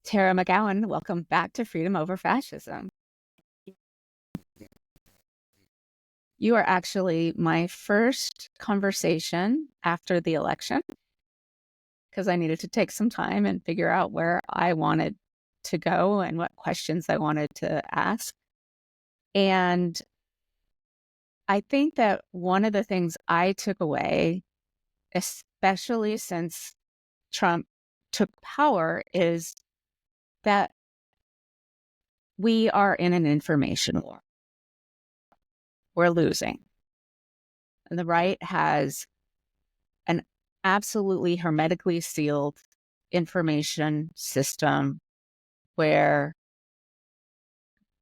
Tara McGowan, welcome back to Freedom Over Fascism. You are actually my first conversation after the election because I needed to take some time and figure out where I wanted to go and what questions I wanted to ask. And I think that one of the things I took away, especially since Trump took power, is that we are in an information war. We're losing. And the right has an absolutely hermetically sealed information system where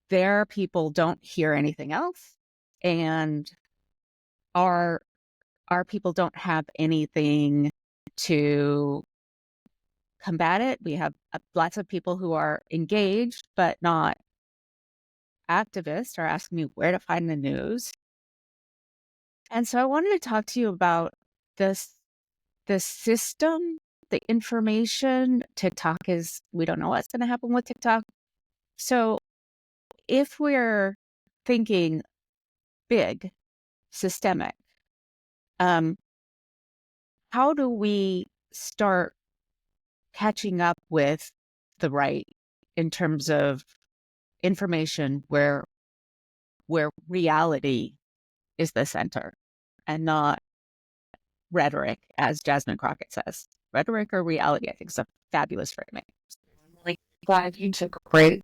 their people don't hear anything else, and our people don't have anything to combat it. We have lots of people who are engaged but not activists are asking me where to find the news. And so I wanted to talk to you about this the system, the information. TikTok is, we don't know what's going to happen with TikTok. So if we're thinking big, systemic, how do we start catching up with the right in terms of information where reality is the center and not rhetoric, as Jasmine Crockett says? Rhetoric or reality, I think, is a fabulous framing. Really glad you took a break.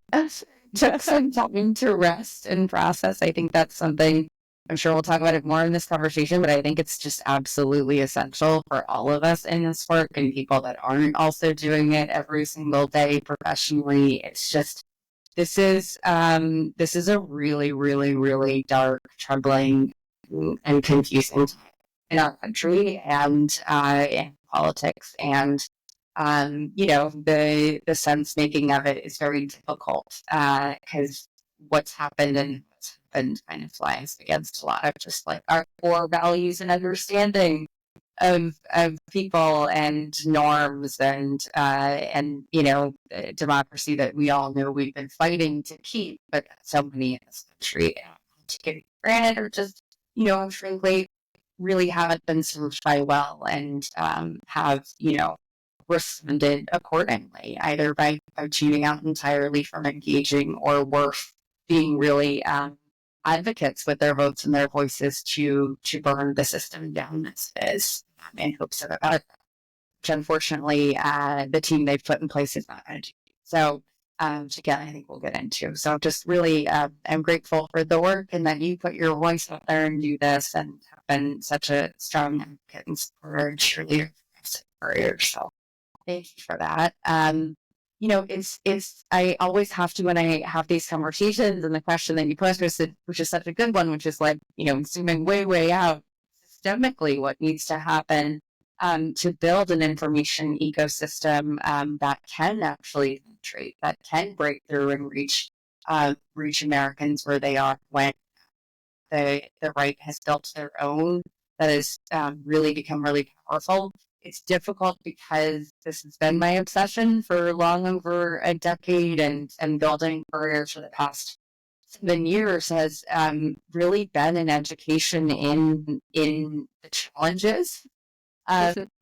Took some time to rest and process. I think that's something, I'm sure we'll talk about it more in this conversation, but I think it's just absolutely essential for all of us in this work and people that aren't also doing it every single day professionally. It's just, this is a really, really, really dark, troubling, and confusing time in our country and in politics. And the sense making of it is very difficult because what's happened kind of flies against a lot of just like our core values and understanding of people and norms and democracy that we all know we've been fighting to keep, but so many in this country take it for granted or just frankly really haven't been served by well and have responded accordingly, either by tuning out entirely from engaging or worse, being really advocates with their votes and their voices to burn the system down as it is in hopes of about it, which unfortunately the team they've put in place is not going to do. So, which again, I think we'll get into. So just really, I'm grateful for the work and that you put your voice out there and do this and have been such a strong advocate and supporter and cheerleader for Courier. So thank you for that. I always have to, when I have these conversations, and the question that you posed, which is such a good one, which is like, zooming way, way out, systemically, what needs to happen to build an information ecosystem that can actually penetrate, that can break through and reach Americans where they are when the right has built their own that has really become really powerful. It's difficult because this has been my obsession for long over a decade, and building Courier for the past 7 years has really been an education in the challenges,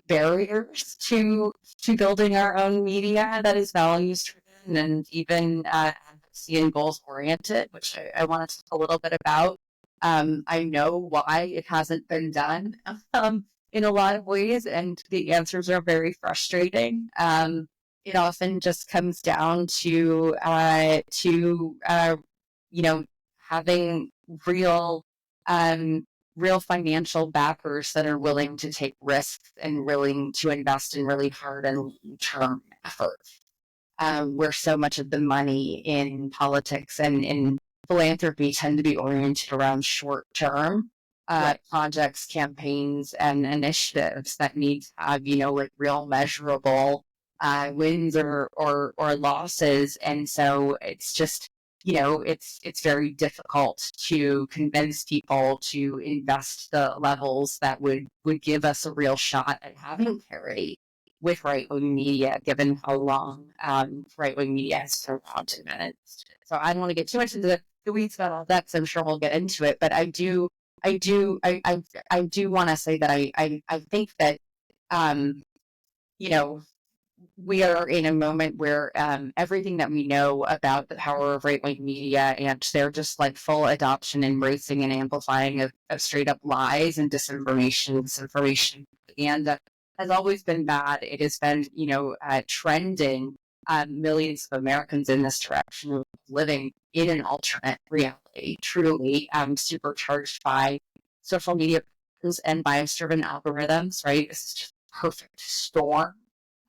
barriers to building our own media that is values driven and even advocacy and goals oriented, which I want to talk a little bit about. I know why it hasn't been done in a lot of ways, and the answers are very frustrating. It often just comes down to having real financial backers that are willing to take risks and willing to invest in really hard and long-term efforts. Where so much of the money in politics and in philanthropy tend to be oriented around short-term projects, campaigns, and initiatives that need to have, like real measurable wins or losses. And so it's just, it's very difficult to convince people to invest the levels that would give us a real shot at having parity with right-wing media, given how long right-wing media has been around to manage. So I don't want to get too much into the weeds about all that, because I'm sure we'll get into it. But I do want to say that I think that you know, we are in a moment where everything that we know about the power of right-wing media and their just like full adoption, embracing, and amplifying of straight up lies and disinformation, and has always been bad. It has been, trending millions of Americans in this direction of living in an alternate reality, truly supercharged by social media and bias-driven algorithms. Right, this is just a perfect storm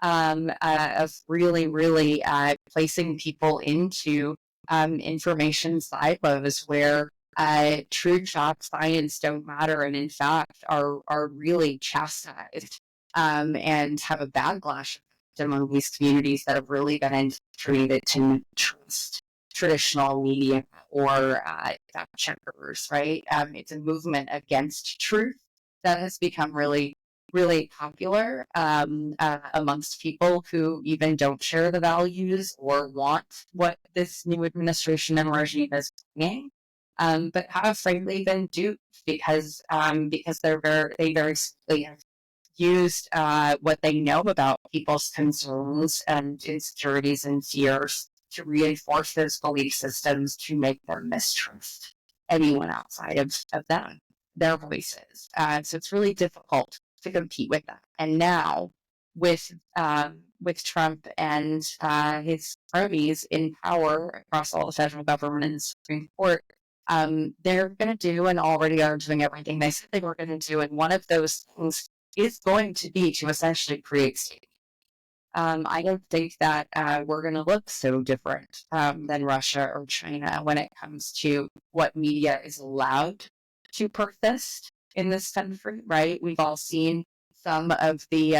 of really placing people into information silos where true shock science don't matter, and in fact are really chastised and have a backlash among these communities that have really been indoctrinated to trust traditional media or fact checkers. Right, it's a movement against truth that has become really popular amongst people who even don't share the values or want what this new administration and regime is bringing, but have frankly been duped because they very simply have used what they know about people's concerns and insecurities and fears to reinforce those belief systems, to make them mistrust anyone outside of them, their voices. So it's really difficult to compete with that. And now with Trump and his cronies in power across all the federal government and Supreme Court, they're going to do and already are doing everything they said they were going to do. And one of those things is going to be to essentially create state. I don't think that we're going to look so different than Russia or China when it comes to what media is allowed to persist in this country. Right? We've all seen some of the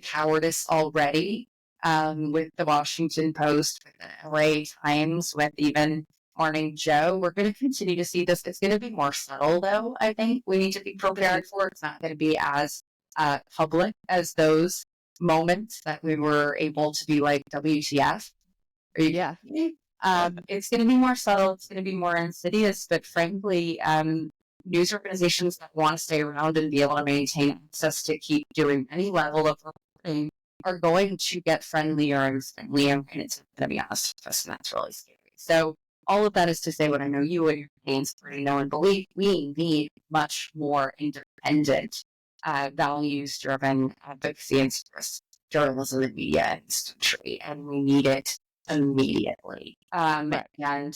cowardice already with the Washington Post, with the LA Times, with even Morning Joe. We're going to continue to see this. It's going to be more subtle, though. I think we need to be prepared for it. It's not going to be as public as those moments that we were able to be like, WTF? Yeah. It's going to be more subtle. It's going to be more insidious. But frankly, news organizations that want to stay around and be able to maintain access to keep doing any level of reporting are going to get friendlier and friendlier. And it's going to be honest with us, and that's really scary. So all of that is to say, what I know you and your campaigns already know and believe, we need much more independent, values-driven advocacy and journalism and media in this country, and we need it immediately. Right. And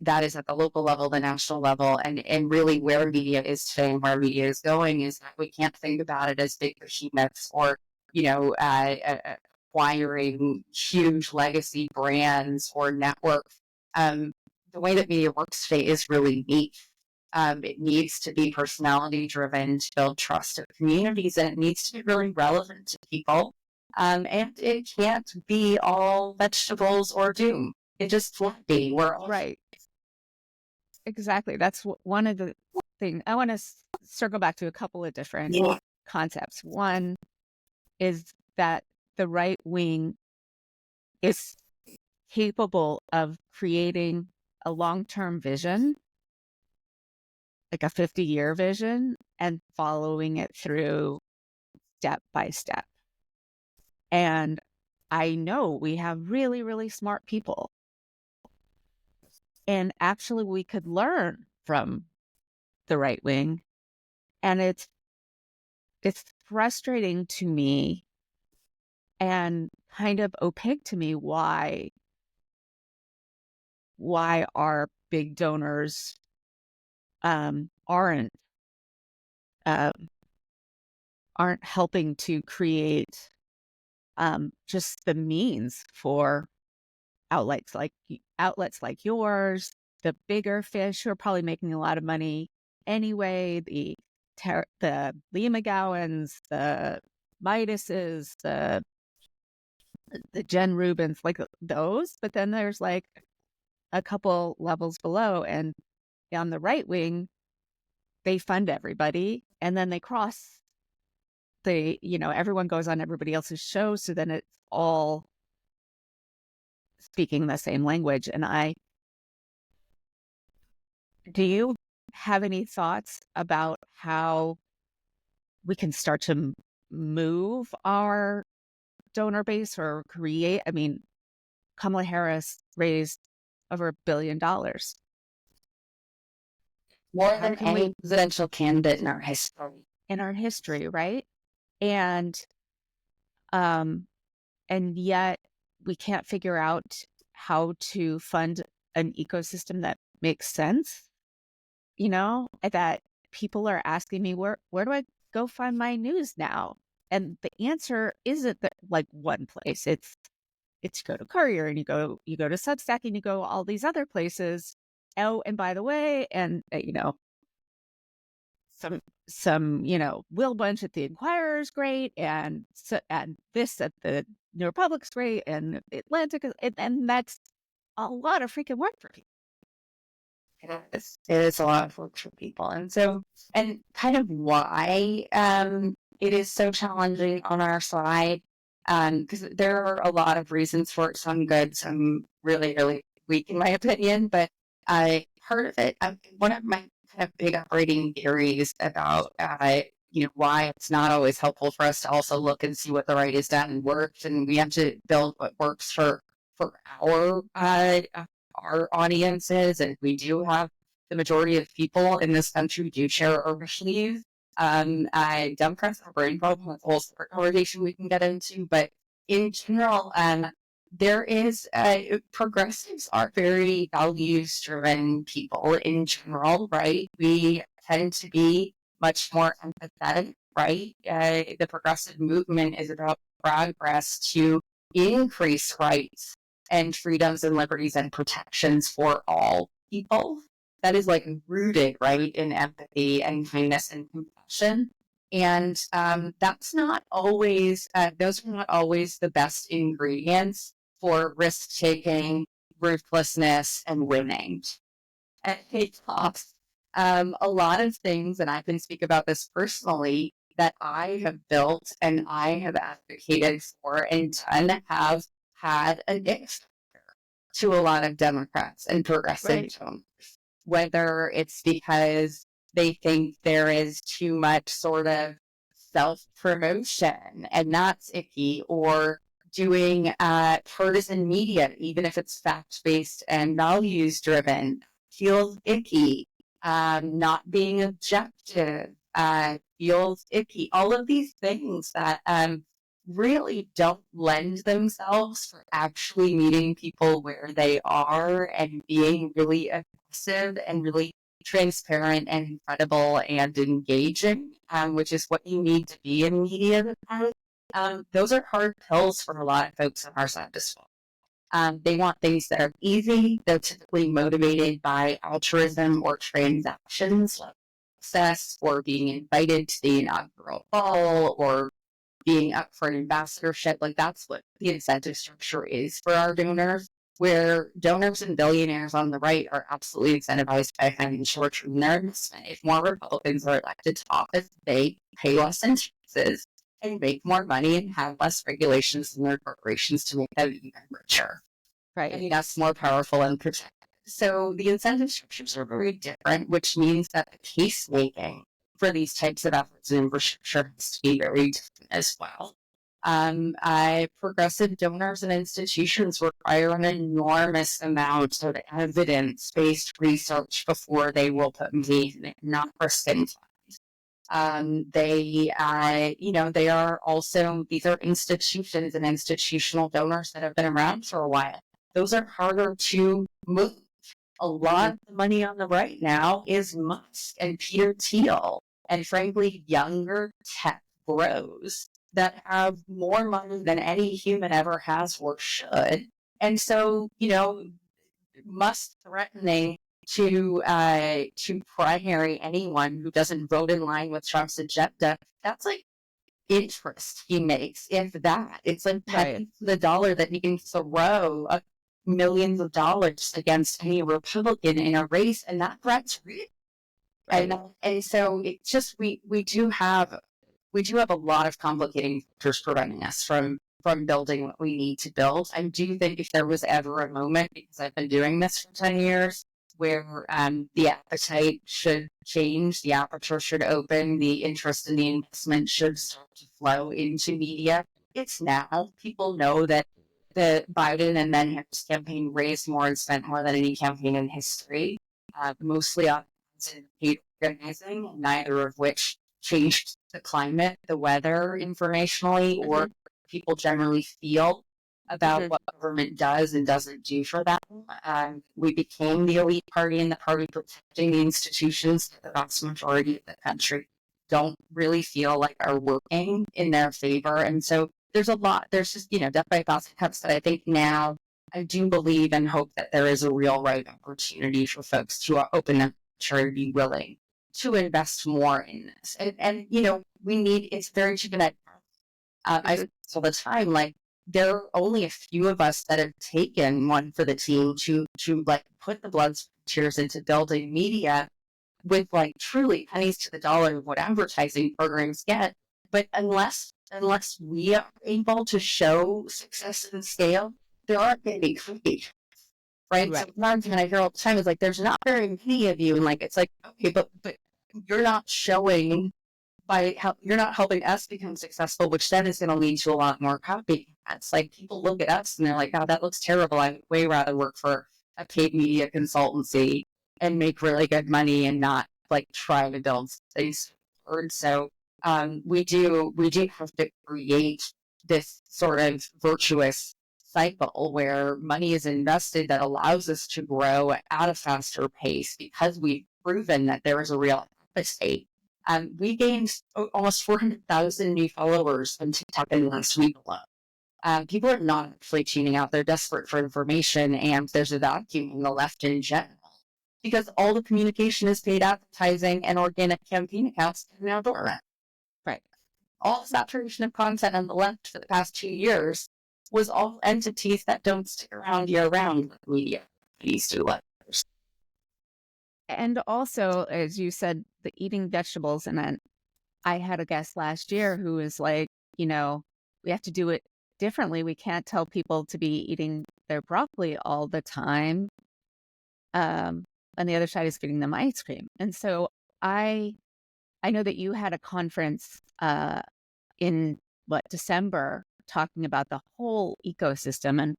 that is at the local level, the national level, and really where media is today and where media is going is that we can't think about it as big behemoths or, acquiring huge legacy brands or networks. The way that media works today is really neat. It needs to be personality driven to build trust of communities, and it needs to be really relevant to people. And it can't be all vegetables or doom. It just can't be. We're all Right. Exactly. That's one of the things I want to circle back to a couple of different concepts. One is that the right wing is capable of creating a long-term vision, like a 50-year vision, and following it through step by step. And I know we have really, really smart people. And actually, we could learn from the right wing. And it's frustrating to me and kind of opaque to me why our big donors aren't uh, helping to create just the means for outlets like yours, the bigger fish who are probably making a lot of money anyway, the Lee McGowans, the Midases, the Jen Rubins, like those. But then there's like a couple levels below, and on the right wing, they fund everybody, and then they cross everyone goes on everybody else's show. So then it's all speaking the same language. And do you have any thoughts about how we can start to move our donor base or create? I mean, Kamala Harris raised over $1 billion. More How than can we any presidential candidate in our history. in our history, right? And um and yet we can't figure out how to fund an ecosystem that makes sense, that people are asking me, where do I go find my news now? And the answer isn't that like one place. It's you go to Courier and you go to Substack and you go all these other places. Oh, and by the way, and some Will Bunch at the Inquirer is great, and this at the New Republic's great, and Atlantic, and that's a lot of freaking work for people. It is a lot of work for people. And kind of why it is so challenging on our side, because there are a lot of reasons for it, some good, some really, really weak in my opinion, but part of it, one of my kind of big operating theories about why it's not always helpful for us to also look and see what the right has done and worked, and we have to build what works for our audiences, and we do have the majority of people in this country do share our beliefs. Democrats have a brain problem. That's a whole separate conversation we can get into. But in general, there is progressives are very values-driven people in general, right? We tend to be much more empathetic, right? The progressive movement is about progress to increase rights and freedoms and liberties and protections for all people. That is like rooted, right, in empathy and kindness and compassion. And that's not always, those are not always the best ingredients for risk taking, ruthlessness, and winning. And it talks a lot of things, and I can speak about this personally, that I have built and I have advocated for and done have had an X to a lot of Democrats and progressive donors, whether it's because they think there is too much sort of self-promotion and that's icky, or doing partisan media, even if it's fact-based and values-driven, feels icky. Not being objective feels icky. All of these things that really don't lend themselves for actually meeting people where they are and being really aggressive and really transparent and credible and engaging, which is what you need to be in media. Those are hard pills for a lot of folks on our side as well. They want things that are easy. They're typically motivated by altruism or transactions, like success or being invited to the inaugural ball or being up for an ambassadorship. Like that's what the incentive structure is for our donors, where donors and billionaires on the right are absolutely incentivized by having short-term investment. If more Republicans are elected to office, they pay less in taxes and make more money and have less regulations in their corporations to make them even richer. Right. I think that's more powerful and protected. So the incentive structures are very different, which means that the case making for these types of efforts and infrastructure has to be very different as well. Progressive donors and institutions require an enormous amount of evidence-based research before they will put money in, not risking they are also, these are institutions and institutional donors that have been around for a while. Those are harder to move. A lot of the money on the right now is Musk and Peter Thiel and frankly younger tech bros that have more money than any human ever has or should. And so, Musk threatening to primary anyone who doesn't vote in line with Trump's agenda, that's like interest he makes, if that. It's like the dollar that he can throw millions of dollars against any Republican in a race, and that threat's real. Right. And so it's just we do have we do have a lot of complicating factors preventing us from building what we need to build. I do think if there was ever a moment, because I've been doing this for 10 years, where the appetite should change, the aperture should open, the interest in the investment should start to flow into media. It's now. People know that the Biden and then Harris campaign raised more and spent more than any campaign in history, mostly on paid organizing, neither of which changed the climate, the weather informationally, or people generally feel about what government does and doesn't do for them. We became the elite party and the party protecting the institutions that the vast majority of the country don't really feel like are working in their favor. And so there's just, death by a thousand cuts that I think now I do believe and hope that there is a real right opportunity for folks to open up to be willing to invest more in this. And it's very chicken egg. I say all the time, like, there are only a few of us that have taken one for the team to like put the blood, sweat, and tears into building media with like truly pennies to the dollar of what advertising programs get. But unless we are able to show success and scale, there aren't going to be creators, right? So one thing I hear all the time is like, there's not very many of you, and like it's like, okay, but you're not showing by how you're not helping us become successful, which then is going to lead to a lot more copycats. Like, people look at us and they're like, "Oh, that looks terrible. I'd way rather work for a paid media consultancy and make really good money and not like try to build things forward." So we do have to create this sort of virtuous cycle where money is invested that allows us to grow at a faster pace because we've proven that there is a real appetite. We gained almost 400,000 new followers on TikTok in the last week alone. People are not actually tuning out. They're desperate for information, and there's a vacuum in the left in general because all the communication is paid advertising and organic campaign accounts are now dormant. Right. All saturation of content on the left for the past 2 years was all entities that don't stick around year round like media companies do. And also, as you said, the eating vegetables. And then I had a guest last year who was like, we have to do it differently. We can't tell people to be eating their broccoli all the time. And the other side is feeding them ice cream. And so I know that you had a conference in December talking about the whole ecosystem. And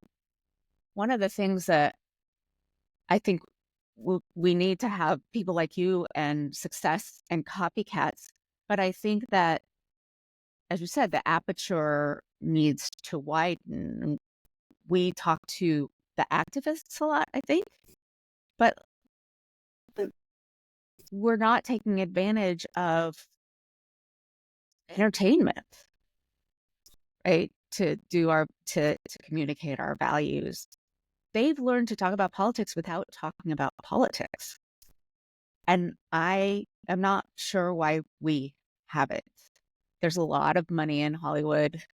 one of the things that I think we need to have people like you and success and copycats. But I think that, as you said, the aperture needs to widen. We talk to the activists a lot, I think, but we're not taking advantage of entertainment, right? To communicate our values. They've learned to talk about politics without talking about politics. And I am not sure why we haven't. There's a lot of money in Hollywood.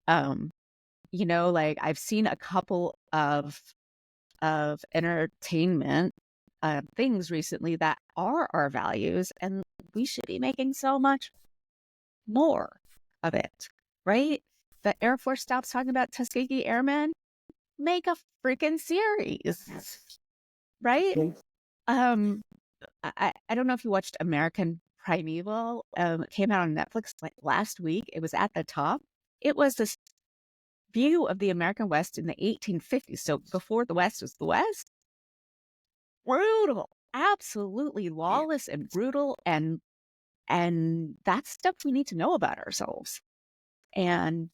Like, I've seen a couple of entertainment things recently that are our values, and we should be making so much more of it, right? The Air Force stops talking about Tuskegee Airmen. Make a freaking series, right? I don't know if you watched American Primeval. It came out on Netflix like last week. It was at the top. It was this view of the American West in the 1850s. So before the West was the West. Brutal, absolutely lawless and brutal, and that's stuff we need to know about ourselves. And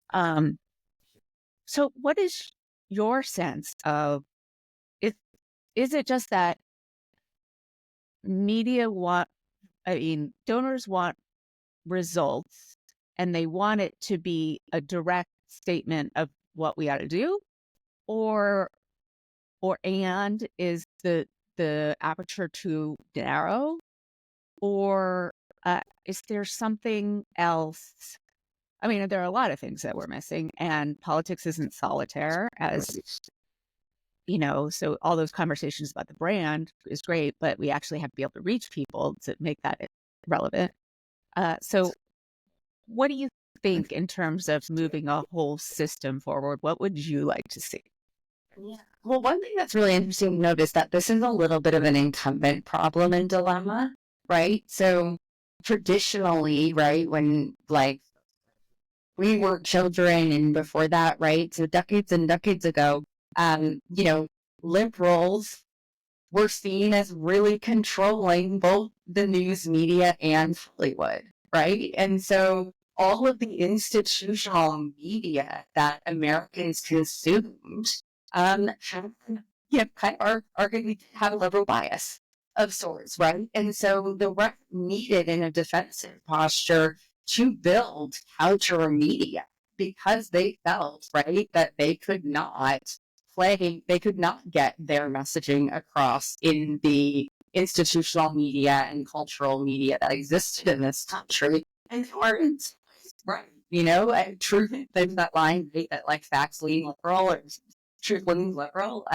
so what is your sense of, is it just that donors want results and they want it to be a direct statement of what we ought to do, or is the aperture too narrow, or is there something else? I mean, there are a lot of things that we're missing, and politics isn't solitaire, as so all those conversations about the brand is great, but we actually have to be able to reach people to make that relevant. So what do you think in terms of moving a whole system forward? What would you like to see? Yeah. Well, one thing that's really interesting to note is that this is a little bit of an incumbent problem and dilemma, right? So traditionally, right, when like we were children and before that, right? So decades and decades ago, you know, liberals were seen as really controlling both the news media and Hollywood, right? And so all of the institutional media that Americans consumed have, kind of arguably have a liberal bias of sorts, right? And so the right needed in a defensive posture to build counter media because they felt, right, that they could not get their messaging across in the institutional media and cultural media that existed in this country. And they weren't, right. And truth, there's that line, right, that like facts lean liberal or truth leans liberal.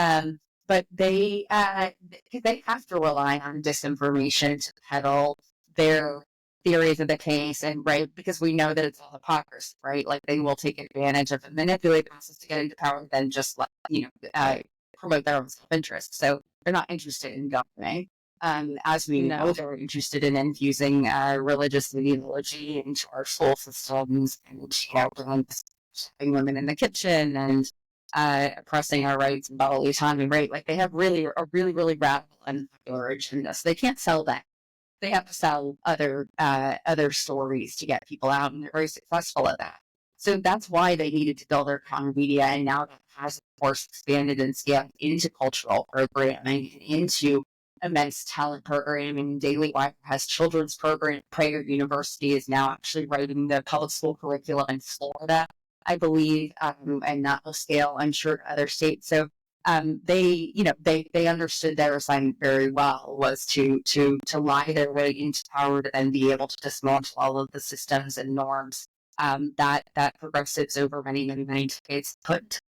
But they have to rely on disinformation to peddle their theories of the case, and right, because we know that it's all hypocrisy, right? Like they will take advantage of and manipulate masses to get into power, then just like promote their own self-interest. So they're not interested in governing. As we know, No, they're interested in infusing religious ideology into our school systems and having women in the kitchen and oppressing our rights and bodily autonomy, right? Like they have really a really, really radical and popular agenda. So they can't sell that. They have to sell other stories to get people out, and they're very successful at that. So that's why they needed to build their common media, and now that has, of course, expanded and scaled into cultural programming and into immense talent programming. Daily Wire has children's program. Prager University is now actually writing the public school curriculum in Florida, I believe, and that will scale, I'm sure, to other states. So they understood their assignment very well, was to lie their way into power to then be able to dismantle all of the systems and norms that progressives over many decades put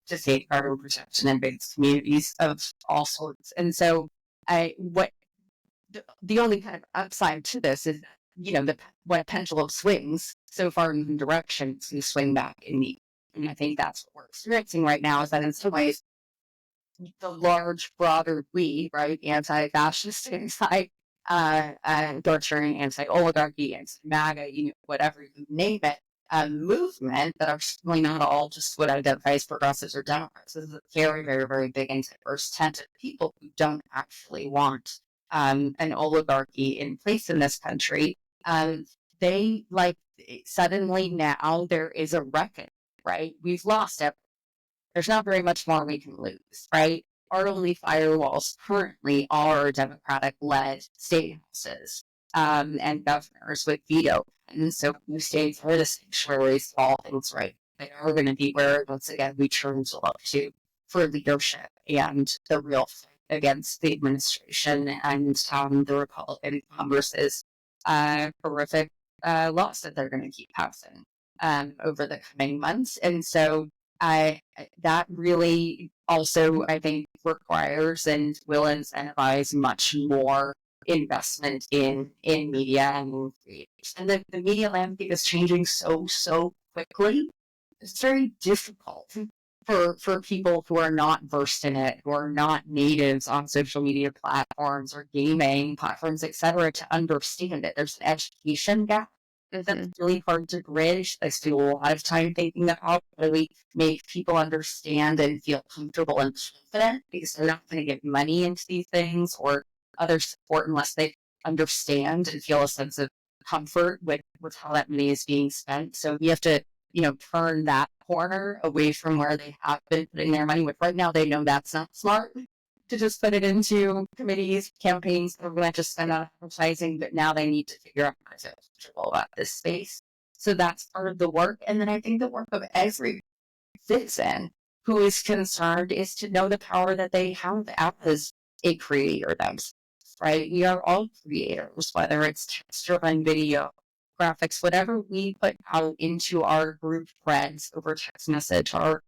to safeguard protection and advance communities of all sorts. And so, what the only kind of upside to this is, when a pendulum swings so far in one direction, it's going to swing back in the. And I think that's what we're experiencing right now. Is that in some ways the large, broader we, right, anti-fascist, anti-authoritarian, anti-oligarchy, anti-MAGA, whatever you name it, movement that are certainly not all just what identifies progressives or Democrats. This is a very, very, very big and diverse tent of people who don't actually want an oligarchy in place in this country. They suddenly now there is a reckoning, right? We've lost everything. There's not very much more we can lose, right? Our only firewalls currently are Democratic-led state houses and governors with veto. And so blue states are the sanctuaries of all things right. They are going to be where, once again, we turn to look to for leadership and the real fight against the administration and the Republican Congress's horrific laws that they're going to keep passing over the coming months. And so that really also, I think, requires and will incentivize much more investment in media and creators. And the media landscape is changing so quickly. It's very difficult for people who are not versed in it, who are not natives on social media platforms or gaming platforms, etc., to understand it. There's an education gap that's really hard to bridge. I spend a lot of time thinking about how really make people understand and feel comfortable and confident, because they're not going to get money into these things or other support unless they understand and feel a sense of comfort with how that money is being spent. So we have to, turn that corner away from where they have been putting their money, which right now they know that's not smart to just put it into committees, campaigns, they're going to just spend on advertising, but now they need to figure out how to control about this space. So that's part of the work. And then I think the work of every citizen who is concerned is to know the power that they have as a creator themselves, right? We are all creators, whether it's text-driven video, graphics, whatever we put out into our group threads over text message, our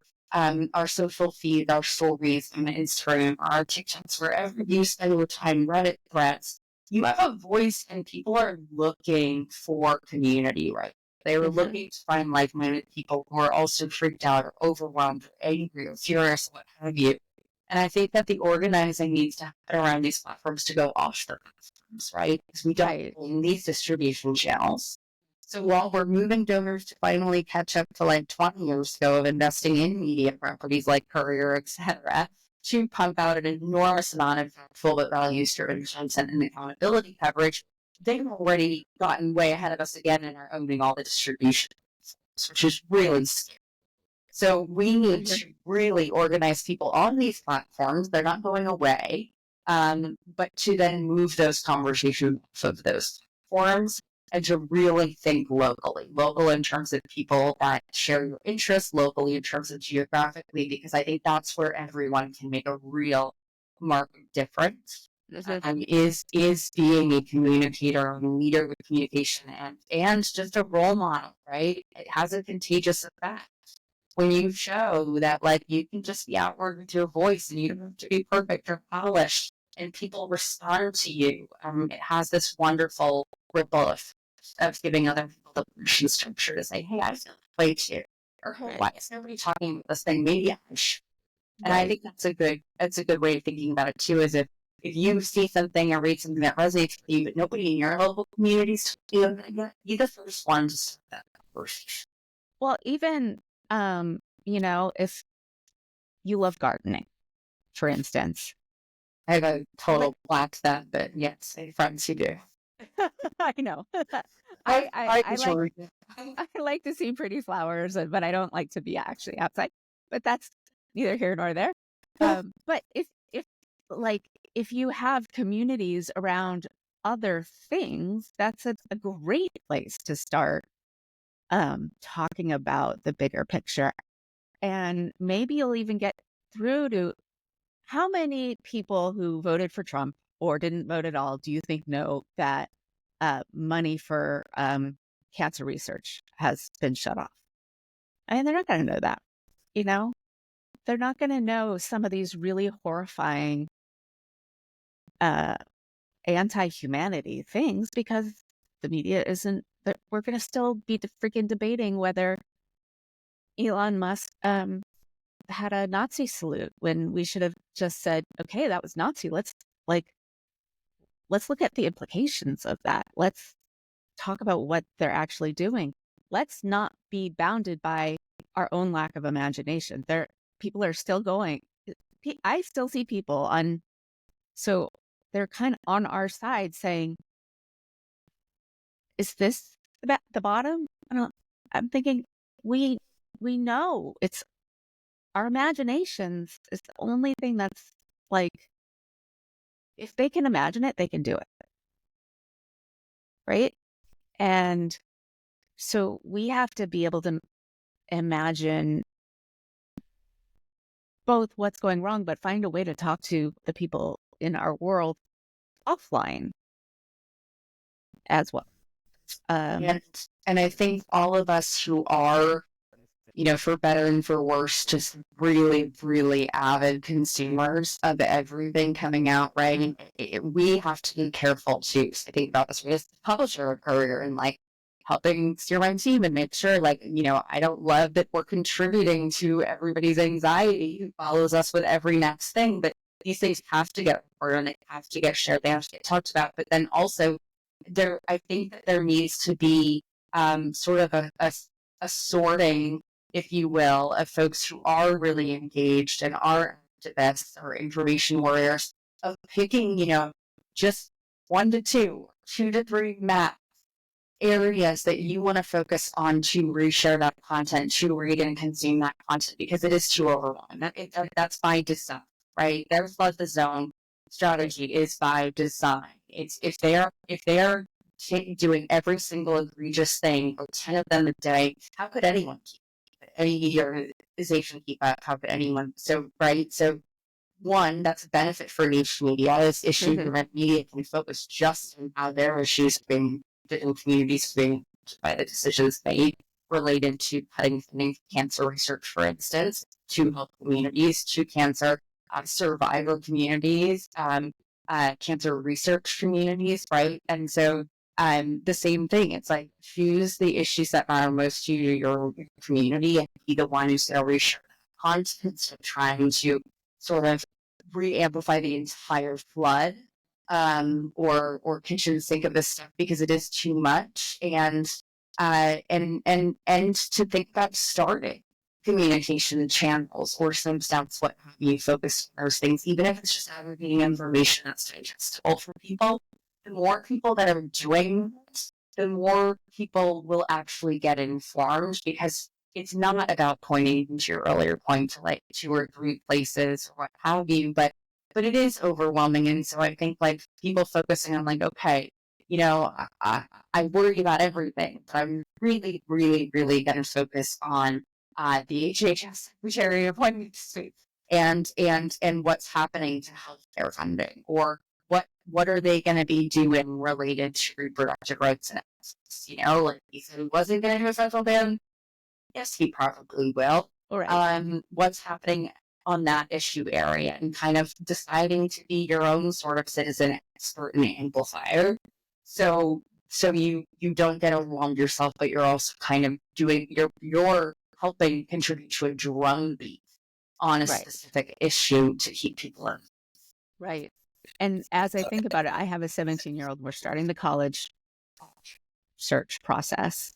social feed, our stories on Instagram, our TikToks, wherever you spend your time, Reddit threads, you have a voice and people are looking for community right They were looking to find like-minded people who are also freaked out or overwhelmed or angry or furious, what have you. And I think that the organizing needs to happen around these platforms to go off the platforms, right? Because we don't Right. own these distribution channels. So while we're moving donors to finally catch up to like 20 years ago of investing in media properties like Courier, etc., to pump out an enormous amount of full but values-driven content and accountability coverage, they've already gotten way ahead of us again and are owning all the distribution, which is really scary. So we need to really organize people on these platforms. They're not going away, but to then move those conversations of those forums and to really think locally, local in terms of people that share your interests, locally in terms of geographically, because I think that's where everyone can make a real marked difference. Is being a communicator and a leader with communication and just a role model, right? It has a contagious effect when you show that like you can just be outward with your voice and you don't have to be perfect or polished and people respond to you. It has this wonderful ripple of giving other people the permission structure to say, hey, I feel that way too. Or hey, why is nobody talking about this thing? Maybe I should. And I think that's a good way of thinking about it too, is if you see something or read something that resonates with you, but nobody in your local community is talking about it yet, be the first one to start that conversation. Well, even, if you love gardening, for instance. I have a total black that, but yes, I have friends who do. I know. I like I like to see pretty flowers, but I don't like to be actually outside. But that's neither here nor there. But if like if you have communities around other things, that's a great place to start talking about the bigger picture. And maybe you'll even get through to how many people who voted for Trump or didn't vote at all do you think know that money for cancer research has been shut off? I mean, they're not going to know that, you know? They're not going to know some of these really horrifying uh, anti-humanity things because the media isn't, we're going to still be freaking debating whether Elon Musk had a Nazi salute when we should have just said, okay, that was Nazi. Let's look at the implications of that. Let's talk about what they're actually doing. Let's not be bounded by our own lack of imagination. People are still going. I still see people so they're kind of on our side saying, is this the bottom? I'm thinking we know it's our imaginations is the only thing that's like, if they can imagine it, they can do it. Right. And so we have to be able to imagine both what's going wrong, but find a way to talk to the people in our world offline as well. And I think all of us who are, for better and for worse, just really, really avid consumers of everything coming out, right? We have to be careful too. So I think about this as the publisher of Courier and like helping steer my team and make sure, like, I don't love that we're contributing to everybody's anxiety who follows us with every next thing, but these things have to get reported and they have to get shared, they have to get talked about. But then also, I think that there needs to be sort of a sorting, if you will, of folks who are really engaged and are activists or information warriors, of picking, just 1 to 2, 2 to 3 max areas that you want to focus on to reshare that content, to read and consume that content, because it is too overwhelming. That's by design, right? There's Flood the Zone strategy is by design. It's if they're doing every single egregious thing, or 10 of them a day, how could anyone keep any media organization keep up? How could anyone? So, right. So one, that's a benefit for niche media. Is issues that media can focus just on how their issues being in communities being by the decisions made related to cutting funding for cancer research, for instance, to health communities, to cancer survivor communities, cancer research communities, right? And so the same thing. It's like, choose the issues that matter most to your community and be the one who's going to reassure that content of trying to sort of re-amplify the entire flood, or kitchen sink of this stuff, because it is too much. And to think about starting communication channels or some steps, what have you, focus on those things, even if it's just aggregating information that's digestible for people. The more people that are doing this, the more people will actually get informed, because it's not about pointing to your earlier point to like 2 or 3 places or what have you, but it is overwhelming. And so I think like people focusing on like, okay, I worry about everything, but I'm really, really, really going to focus on the HHS Secretary appointment suite and what's happening to healthcare funding, or what are they going to be doing related to reproductive rights and access? Like he said, he wasn't going to do a federal ban. Yes, he probably will. All right. What's happening on that issue area, and kind of deciding to be your own sort of citizen expert and amplifier. So you don't get overwhelmed yourself, but you're also kind of doing you're helping contribute to a drumbeat on a Right. specific issue to keep people in. Right. And as I think about it, I have a 17-year-old. We're starting the college search process.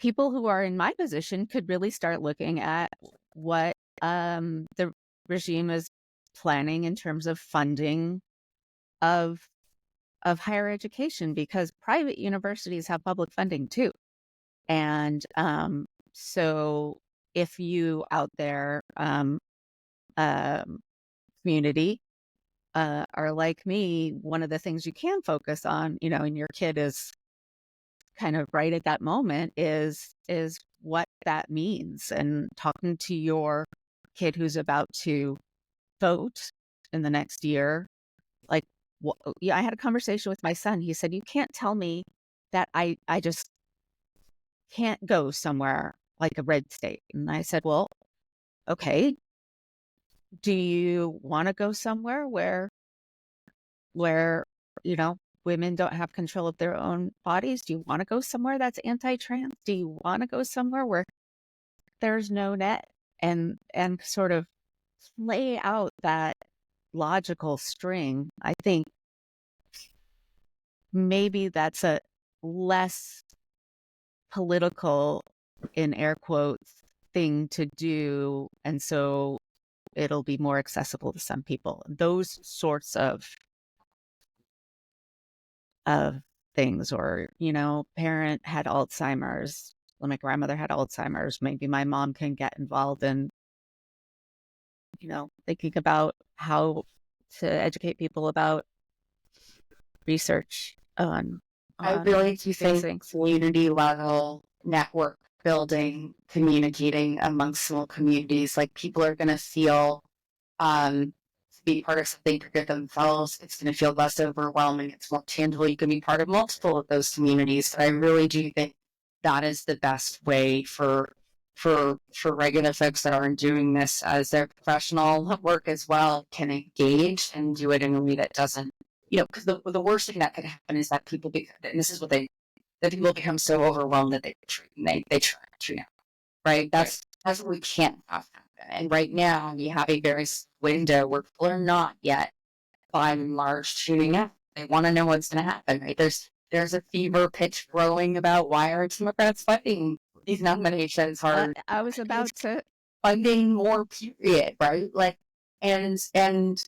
People who are in my position could really start looking at what the regime is planning in terms of funding of higher education, because private universities have public funding too. And so if you out there, community, are like me, one of the things you can focus on, and your kid is kind of right at that moment, is what that means, and talking to your kid who's about to vote in the next year. Like, yeah, I had a conversation with my son. He said, "You can't tell me that I just can't go somewhere like a red state." And I said, "Well, okay, do you want to go somewhere where, women don't have control of their own bodies? Do you want to go somewhere that's anti-trans? Do you want to go somewhere where there's no net?" And sort of play out that logical string. I think maybe that's a less political, in air quotes, thing to do. And so it'll be more accessible to some people. Those sorts of things. Or, parent had Alzheimer's. Well, my grandmother had Alzheimer's. Maybe my mom can get involved in, thinking about how to educate people about research I on really do these think things. community level network building, communicating amongst small communities, like people are going to feel to be part of something bigger themselves. It's going to feel less overwhelming. It's more tangible. You can be part of multiple of those communities. But I really do think that is the best way for regular folks that aren't doing this as their professional work as well, can engage and do it in a way that doesn't, because the worst thing that could happen is that people become, and this is what that people become so overwhelmed that they try to now, right? That's what we can't have happen. And right now we have a very window where people are not yet, by and large, tuning out. They want to know what's going to happen, right? There's a fever pitch growing about, why are Democrats fighting these nominations hard? I was about to. Funding more, period, right? Like, and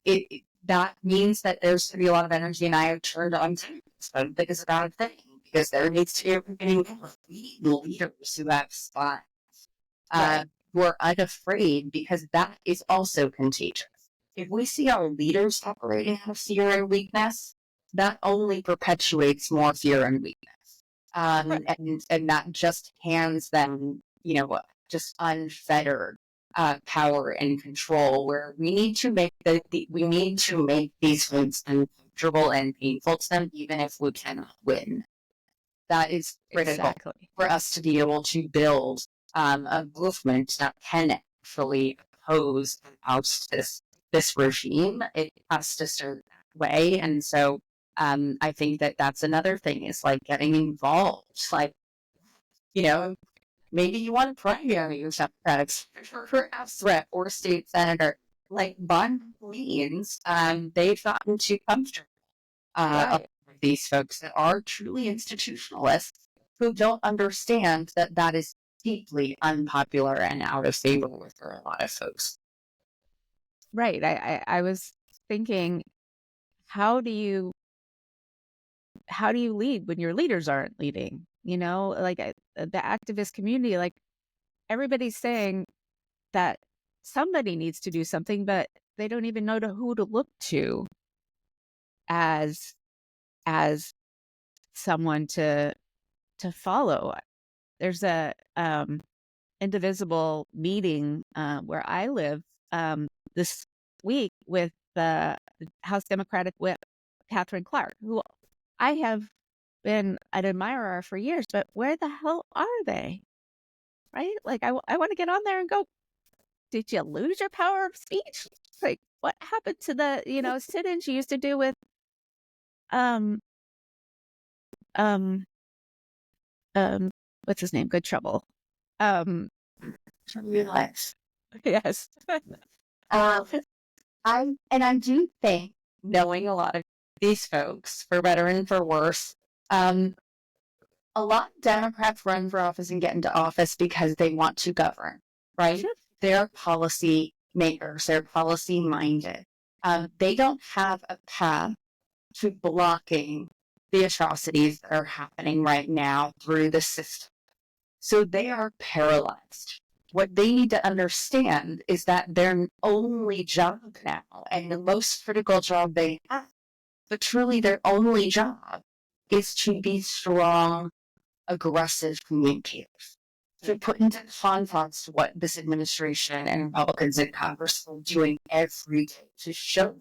it that means that there's going to be a lot of energy, and I have turned on to. So I don't think it's a bad thing, because there needs to be a beginning. We need leaders who have spine, Right. who are unafraid, because that is also contagious. If we see our leaders operating out of fear and weakness, that only perpetuates more fear and weakness. Right. And that just hands them, just unfettered power and control. Where we need to make we need to make these things uncomfortable and painful to them, even if we cannot win. That is critical Exactly. for us to be able to build a movement that can actually oppose and oust this regime. It has to start that way, and so I think that that's another thing is like getting involved. Like, you know, maybe you want to primary your Democratic for House rep or state senator. Like, by means, they've gotten too comfortable. Right. With these folks that are truly institutionalists who don't understand that that is deeply unpopular and out of favor with a lot of folks. Right. I was thinking, how do you lead when your leaders aren't leading? Like the activist community, like everybody's saying that somebody needs to do something, but they don't even know who to look to as as someone to follow. There's a indivisible meeting where I live this week with the House Democratic Whip Catherine Clark, who I have been an admirer for years, but where the hell are they? Right? Like I want to get on there and go, did you lose your power of speech? Like what happened to the, sit-ins you used to do with um um um what's his name? Good Trouble. Realize. Yes. Um, I do think knowing a lot of these folks, for better and for worse, a lot of Democrats run for office and get into office because they want to govern, right? They're policy makers, they're policy minded. They don't have a path to blocking the atrocities that are happening right now through the system. So they are paralyzed. What they need to understand is that their only job now, and the most critical job they have, but truly their only job, is to be strong, aggressive communicators. To put into context what this administration and Republicans in Congress are doing every day to show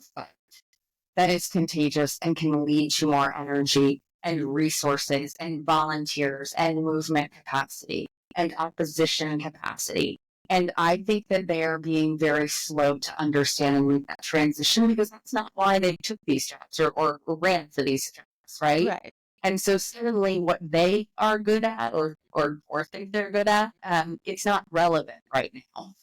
that it's contagious and can lead to more energy and resources and volunteers and movement capacity and opposition capacity. And I think that they are being very slow to understand and make that transition because that's not why they took these jobs or ran for these jobs, right? Right. And so suddenly what they are good at or think they're good at, it's not relevant right now.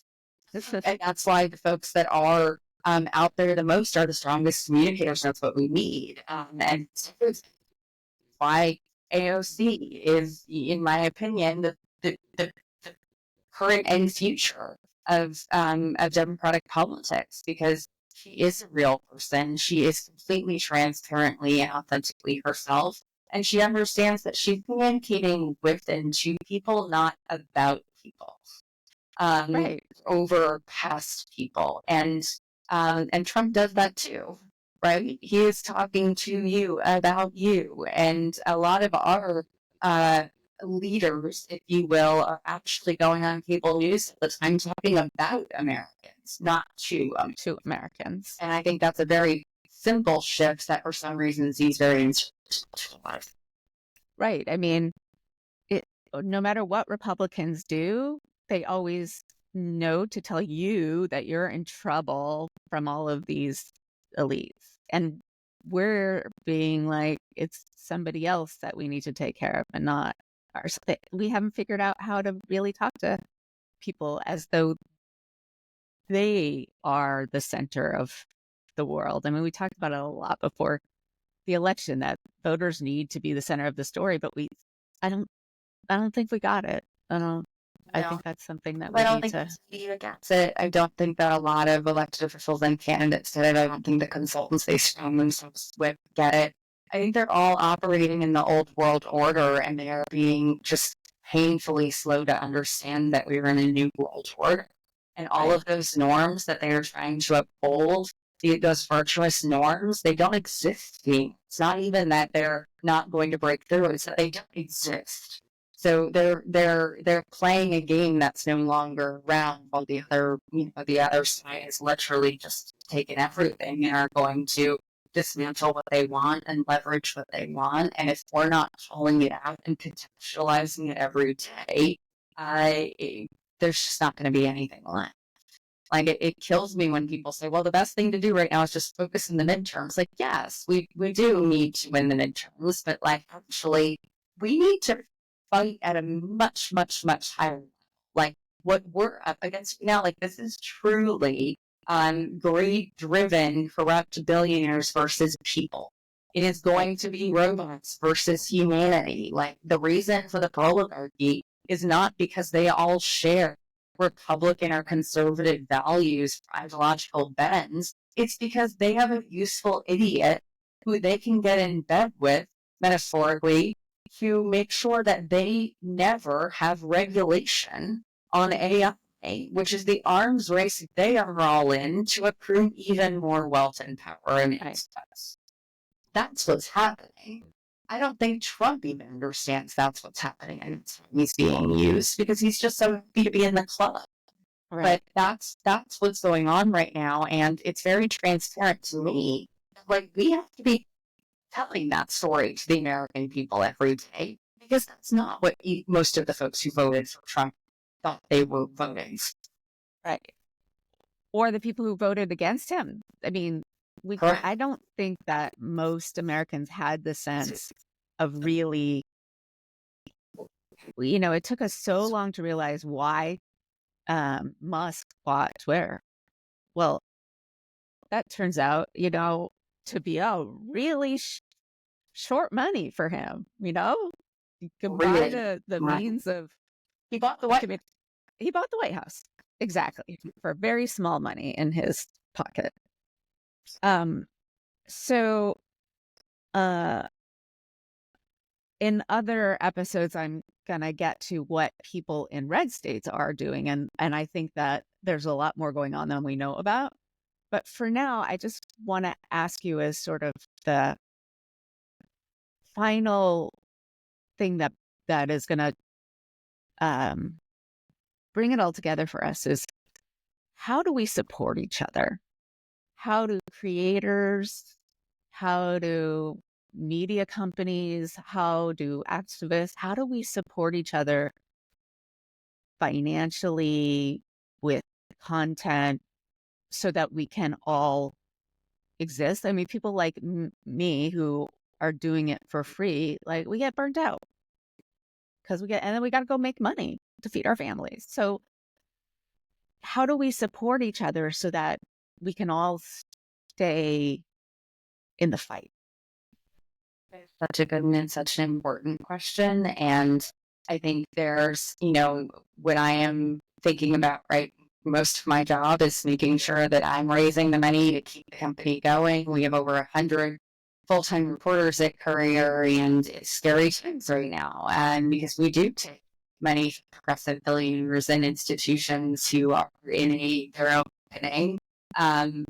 And that's why the folks that are out there the most are the strongest communicators. That's what we need. And why AOC is, in my opinion, the current and future of Democratic politics because she is a real person. She is completely transparently and authentically herself. And she understands that she's communicating with and to people, not about people. Right. Over past people. And Trump does that too, right? He is talking to you about you. And a lot of our leaders, if you will, are actually going on cable news at the time talking about Americans, not to To Americans. And I think that's a very simple shift that for some reason seems very institutionalized. Right. I mean, no matter what Republicans do, they always know to tell you that you're in trouble from all of these elites. And we're being like, it's somebody else that we need to take care of and not ours. We haven't figured out how to really talk to people as though they are the center of the world. I mean, we talked about it a lot before the election that voters need to be the center of the story, but I don't think we got it. I No. think that's something that we I don't need think to. media gets it. I don't think that a lot of elected officials and candidates did it. I don't think the consultants they surround themselves with get it. I think they're all operating in the old world order and they are being just painfully slow to understand that we're in a new world order. And all Right. of those norms that they are trying to uphold, those virtuous norms, they don't exist. It's not even that they're not going to break through, it's that they don't exist. So they're playing a game that's no longer around while the other side is literally just taken everything and are going to dismantle what they want and leverage what they want. And if we're not calling it out and contextualizing it every day, there's just not going to be anything left. Like it kills me when people say, well, the best thing to do right now is just focus in the midterms. Like, yes, we do need to win the midterms, but like actually we need to fight at a much, much, much higher level. Like what we're up against now, like this is truly greed driven, corrupt billionaires versus people. It is going to be robots versus humanity. Like the reason for the oligarchy is not because they all share Republican or conservative values, ideological bends. It's because they have a useful idiot who they can get in bed with, metaphorically, to make sure that they never have regulation on AI, which is the arms race they are all in to accrue even more wealth and power and access. That's what's happening. I don't think Trump even understands that's what's happening and he's being used because he's just so happy to be in the club. Right. But that's what's going on right now, and it's very transparent to me. Like we have to be telling that story to the American people every day because that's not what most of the folks who voted for Trump thought they were voting. Right. Or the people who voted against him. I mean, I don't think that most Americans had the sense of really, it took us so long to realize why Musk bought Twitter. Well, that turns out, to be a really short money for him, combined the means of he bought the White House. Exactly. For very small money in his pocket. So in other episodes, I'm gonna get to what people in red states are doing, and I think that there's a lot more going on than we know about. But for now, I just want to ask you as sort of the final thing that is gonna bring it all together for us is, how do we support each other? How do creators, how do media companies, how do activists, how do we support each other financially, with content, so that we can all exist? I mean, people like me who are doing it for free, like we get burnt out and then we got to go make money to feed our families. So how do we support each other so that we can all stay in the fight? Such a good and such an important question. And I think there's, when I am thinking about, right, most of my job is making sure that I'm raising the money to keep the company going. We have over 100 full-time reporters at Courier, and it's scary times right now. And because we do take money from progressive billionaires and institutions who are in their opening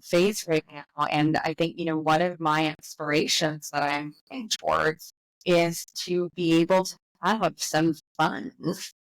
phase right now. And I think, one of my aspirations that I'm looking towards is to be able to have some funds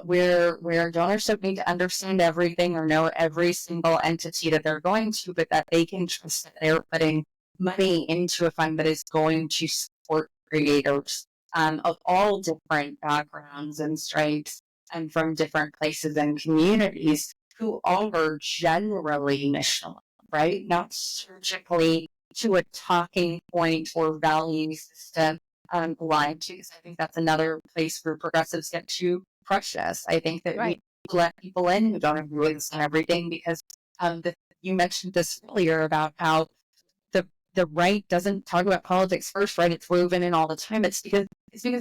where donors don't need to understand everything or know every single entity that they're going to, but that they can trust that they're putting money into a fund that is going to support creators of all different backgrounds and stripes and from different places and communities who are generally missional, right? Not surgically to a talking point or value system aligned to. Because I think that's another place where progressives get too precious. I think that we let people in who don't agree with everything because you mentioned this earlier about how the right doesn't talk about politics first, right? It's woven in all the time. It's because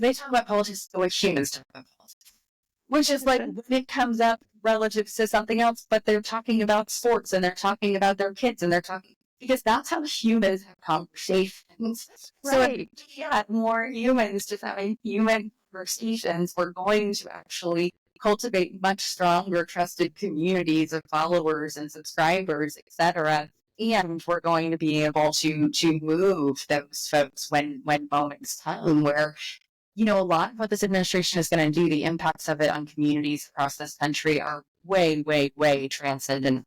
they talk about politics the way humans talk about politics, which is like when it comes up relative to something else, but they're talking about sports and they're talking about their kids and they're talking because that's how humans have conversations. Right. So yeah, more humans just having human conversations, we're going to actually cultivate much stronger, trusted communities of followers and subscribers, etc. And we're going to be able to move those folks when moments come where, a lot of what this administration is going to do, the impacts of it on communities across this country are way, way, way transcendent.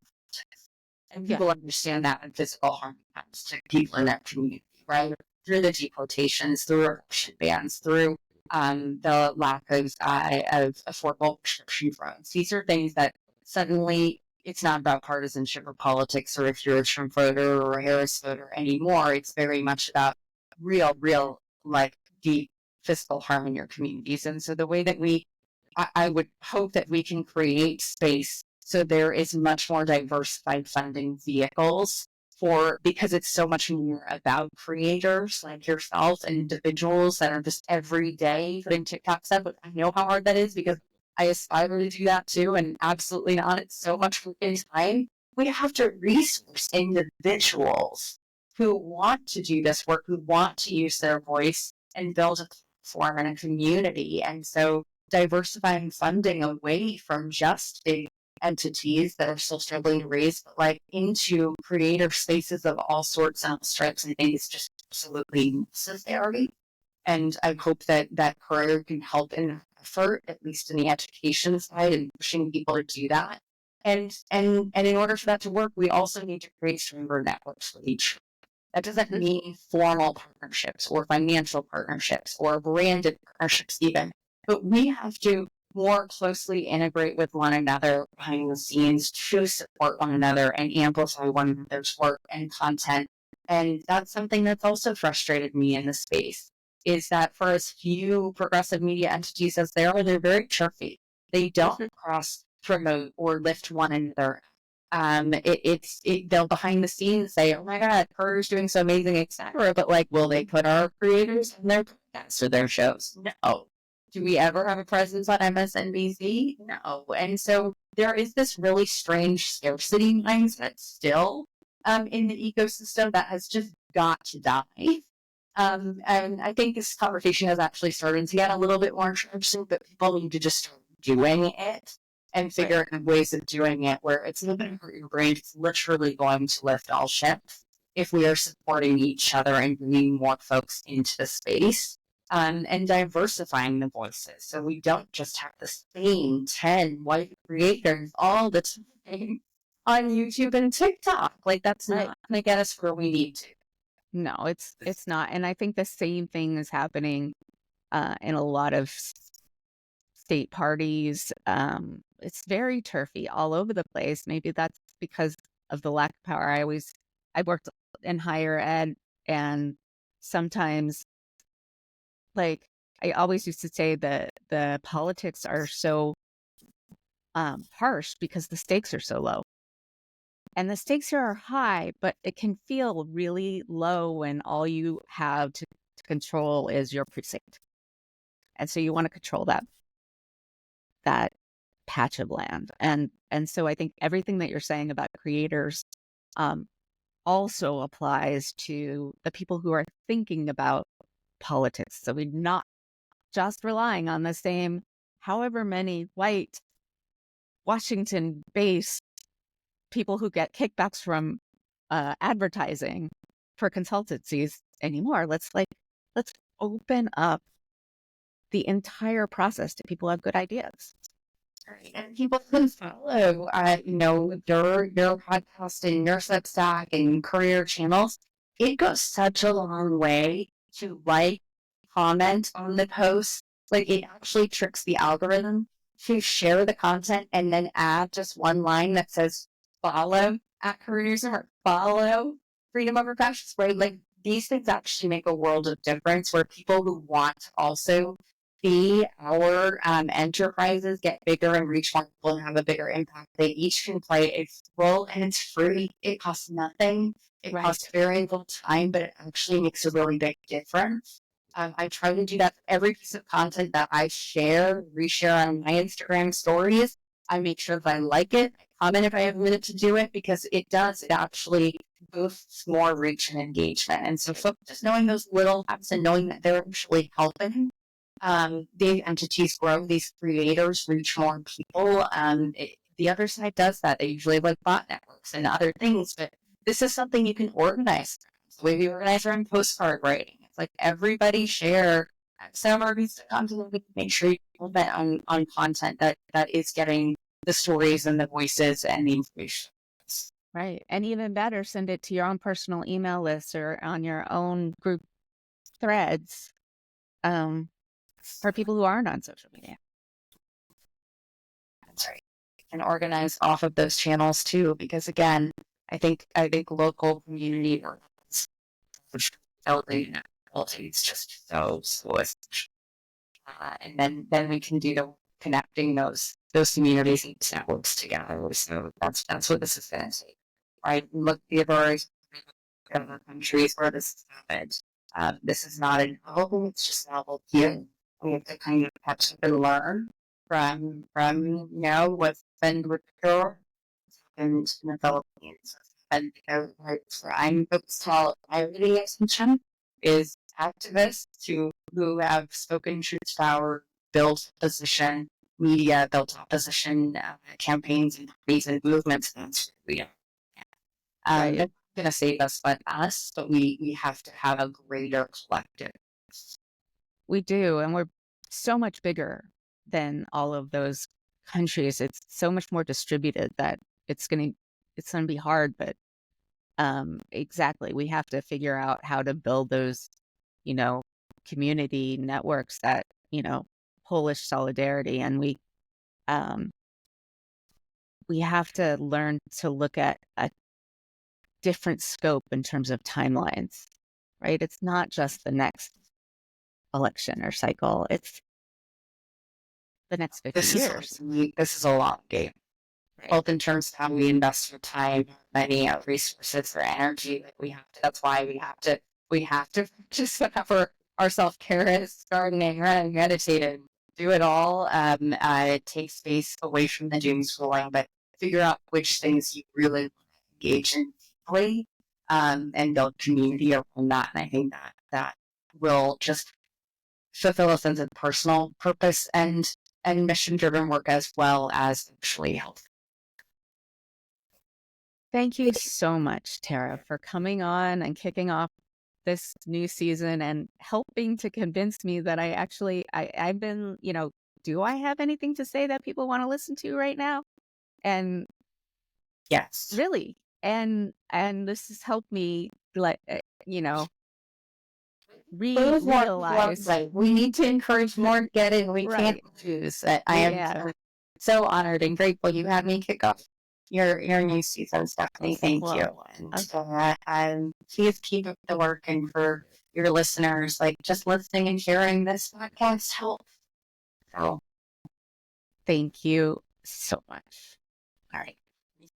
And people understand that in physical harm happens to people in that community, right? Through the deportations, through abortion bans, through the lack of affordable prescription drugs. These are things that suddenly it's not about partisanship or politics or if you're a Trump voter or a Harris voter anymore. It's very much about real, like deep fiscal harm in your communities. And so the way that I would hope that we can create space so there is much more diversified funding vehicles because it's so much more about creators like yourself and individuals that are just every day putting TikToks up. But I know how hard that is because I aspire to do that too, and absolutely not. It's so much work and time. We have to resource individuals who want to do this work, who want to use their voice and build a platform and a community. And so diversifying funding away from just big entities that are still struggling to raise, but like into creator spaces of all sorts and stripes, I think is just absolutely necessary. And I hope that Courier can help in that effort, at least in the education side and pushing people to do that. And in order for that to work, we also need to create stronger networks with each. That doesn't mean formal partnerships or financial partnerships or branded partnerships even, but we have to more closely integrate with one another behind the scenes to support one another and amplify one another's work and content. And that's something that's also frustrated me in the space, is that for as few progressive media entities as there are, they're very chirpy. They don't cross promote or lift one another. They'll behind the scenes say, "Oh my God, Courier's doing so amazing, etc." But like, will they put our creators in their podcasts or their shows? No. Do we ever have a presence on MSNBC? No. And so there is this really strange scarcity mindset still in the ecosystem that has just got to die. And I think this conversation is actually starting to get a little bit more traction, but people need to just start doing it and figure out ways of doing it where it's not going to hurt your brain. It's literally going to lift all ships if we are supporting each other and bringing more folks into the space and diversifying the voices. So we don't just have the same 10 white creators all the time on YouTube and TikTok. Like, that's not going to get us where we need to. No, it's not. And I think the same thing is happening in a lot of state parties. It's very turfy all over the place. Maybe that's because of the lack of power. I worked in higher ed, and sometimes, like, I always used to say that the politics are so harsh because the stakes are so low. And the stakes here are high, but it can feel really low when all you have to control is your precinct. And so you want to control that patch of land. And so I think everything that you're saying about creators also applies to the people who are thinking about politics. So we're not just relying on the same however many white Washington-based people who get kickbacks from advertising for consultancies anymore. Let's open up the entire process to people who have good ideas. Right. And people can follow, your podcast and your Substack and Courier channels. It goes such a long way to comment on the post. Like, it actually tricks the algorithm to share the content and then add just one line that says follow at Couriers or follow Freedom Over Fascist, right? Like, these things actually make a world of difference where people who want to also see our enterprises get bigger and reach more people and have a bigger impact, they each can play a role, and it's free. It costs nothing. It costs very little time, but it actually makes a really big difference. I try to do that for every piece of content that I reshare on my Instagram stories. I make sure that I like it. I comment if I have a minute to do it, because it actually boosts more reach and engagement. And so just knowing those little apps and knowing that they're actually helping these entities grow, these creators reach more people. The other side does that. They usually like bot networks and other things, but this is something you can organize. The way we organize our own postcard writing. It's like everybody share some of these content. Make sure you comment on content that is getting the stories and the voices and the information. Right. And even better, send it to your own personal email list or on your own group threads. For people who aren't on social media. That's right. can organize off of those channels too, because again, I think local community building is just so essential. And then we can do the connecting those communities and networks together. So that's what this is going to take, right? Look at the other countries where this has happened. This is not a novel; it's just novel here. We have to kind of catch up and learn what's been with the girl and in the Philippines. And I'm focused on my reading attention is activists who have spoken truth to power, built opposition media, built opposition campaigns and parties and movements. That's what we are. Right. It's going to save us but us, but we have to have a greater collective. We do, and we're so much bigger than all of those countries. It's so much more distributed that it's gonna be hard, but exactly. We have to figure out how to build those, you know, community networks that, Polish solidarity, and um we have to learn to look at a different scope in terms of timelines, right? It's not just the next election or cycle, it's the next 50 years. This is a long game, both in terms of how we invest our time, money, our resources, our energy. Like we have to. That's why we have to just whenever our self care is gardening, running, meditating, do it all. Take space away from the doom scrolling, but figure out which things you really want to engage in deeply, and build community around that. And I think that will just fulfill a sense of personal purpose and mission driven work as well as actually health. Thank you so much, Tara, for coming on and kicking off this new season and helping to convince me that I've been, do I have anything to say that people want to listen to right now? And Yes, really, and this has helped me realize. we need to encourage more getting. We Right. can't choose. I am so honored and grateful you had me kick off your new season, Stephanie. Thank you. And please keep up the work, and for your listeners, like just listening and sharing this podcast helps. So Thank you so much. all right.